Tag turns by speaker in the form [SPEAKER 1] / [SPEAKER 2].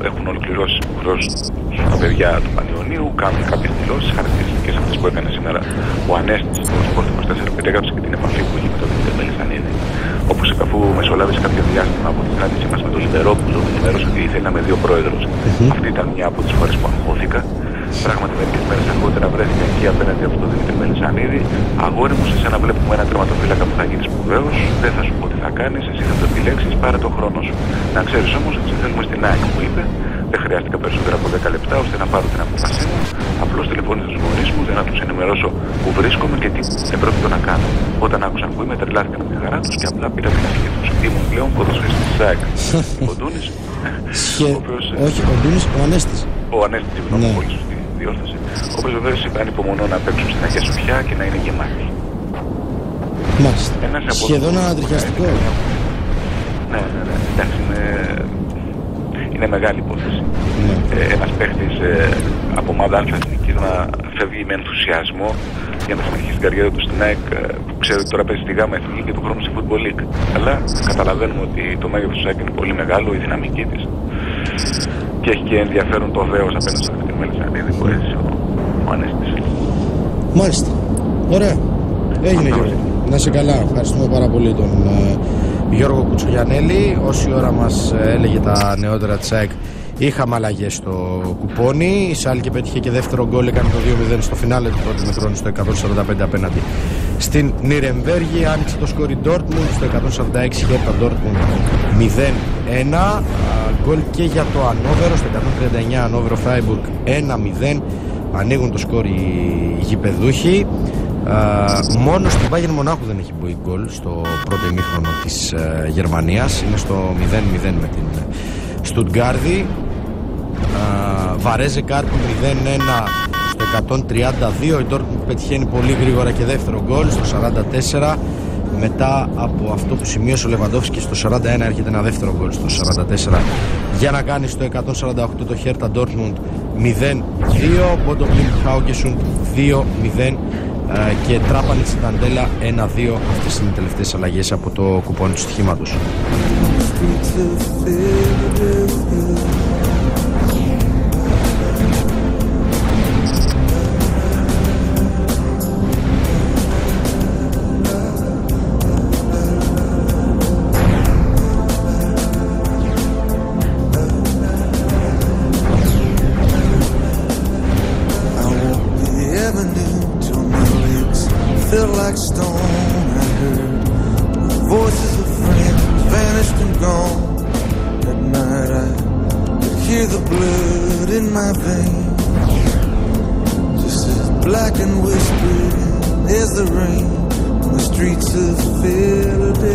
[SPEAKER 1] έχουν ολοκληρώσει τα παιδιά του Πανιωνίου, κάνουν κάποιες δηλώσεις χαρακτηριστικές αυτές που έκανε σήμερα ο Ανέστης στο Sport 24 που έγραψε και την επαφή που είχε με τον Δημήτρη Μελισσανίδη. Όπως αφού μεσολάβησε κάποιο διάστημα από τη συνάντησή μας με τον Λιβερόπουλο, με ενημέρωσε ότι ήθελα με δύο πρόεδρους. Αυτή ήταν μια από τις φορές που αγχώθηκα. Πράγματι, μερικές μέρες αργότερα βρέθηκα εκεί απέναντι από τον Δημήτρη Μελισσανίδη. Αγόρι μου, σε σένα βλέπουμε ένα τερματοφύλακα που θα γίνει σπουδαίος. Δεν θα σου πω τι θα κάνεις, εσύ θα το επιλέξεις, πάρε το χρόνο σου. Να ξέρεις όμως ότι σε θέλουμε στην ΑΕΚ, μου είπε. Δεν χρειάστηκα περισσότερα από 10 λεπτά ώστε να πάρω την απόφασή μου. Απλώς τηλεφώνησα στους γονείς μου για να τους ενημερώσω που βρίσκομαι και τι επρόκειτο να κάνω. Όταν άκουσαν που είμαι, τρελάθηκαν με τη χαρά τους και απλά πήρα την αρχή τους. Ήμουν πλέον ποδοσφαιριστής της ΑΕΚ. Ο Ντούνης.
[SPEAKER 2] Όχι, ο Ντούνης, ο Ανέστης.
[SPEAKER 1] Ο Ανέστης, συγγνώμη, πολύ σωστή διόρθωση. Όπως βεβαίως είπε, ανυπομονώ να παίξω στην Αγία Σοφιά και να είναι γεμάτη.
[SPEAKER 2] Μάλιστα. Σχεδόν ανατριχιαστικό.
[SPEAKER 1] Ναι. Εντάξει, είναι μεγάλη υπόθεση. Ένας παίχτης από ομάδα εθνικής να φεύγει με ενθουσιασμό για να συνεχίσει την καριέρα του στην ΑΕΚ, που ξέρω ότι τώρα παίζει στη ΓΑΜΑ Εθνική και του χρόνου στη Football League. Αλλά καταλαβαίνουμε ότι το μέγεθος της ΑΕΚ είναι πολύ μεγάλο, η δυναμική της. Και έχει και ενδιαφέρον το δέος απέναντι στον Δημήτρη Μελισσανίδη που έζησε ο Ανέστης.
[SPEAKER 2] Μάλιστα. Ωραία. Έγινε, Γιώργο. Να είσαι καλά. Ευχαριστούμε πάρα πολύ τον Γιώργο Κουτσογιαννέλη. Όση ώρα μας έλεγε τα νεότερα της ΑΕΚ, είχαμε αλλαγές στο κουπόνι. Η Σάλκε πέτυχε και δεύτερο γκολ, έκανε το 2-0 στο φινάλε του πρώτου μετρώνει στο 145 απέναντι στην Νιρεμβέργη. Άνοιξε το σκόρι Ντόρτμουντ στο 146, Χέρτα Ντόρτμουντ 0-1. Γκολ και για το Ανόβερο στο 139, Ανόβερο Φράιμπουργκ 1-0. Ανοίγουν το σκόρι οι γηπεδούχοι. Μόνο στην Bayern Μονάχου δεν έχει μπει γκολ στο πρώτο ημίχρονο της Γερμανίας. Είναι στο 0-0 με την Στουτγκάρδη. Βαρέζε Κάρπου 0-1 στο 132. Η Ντόρτμουντ πετυχαίνει πολύ γρήγορα και δεύτερο γκολ στο 44. Μετά από αυτό που σημείωσε ο Λεβαντόφσκι στο 41 έρχεται ένα δεύτερο γκολ στο 44 για να κάνει στο 148 το Χέρτα Ντόρτμουντ 0-2. Μπόντο Μπλίνκ Χάουγκεσουντ 2-0 και Τράπανιτς Ταντέλα 1-2. Αυτές είναι οι τελευταίες αλλαγές από το κουπόνι του στοιχήματος. Black and whispering, there's the rain on the streets of Philadelphia.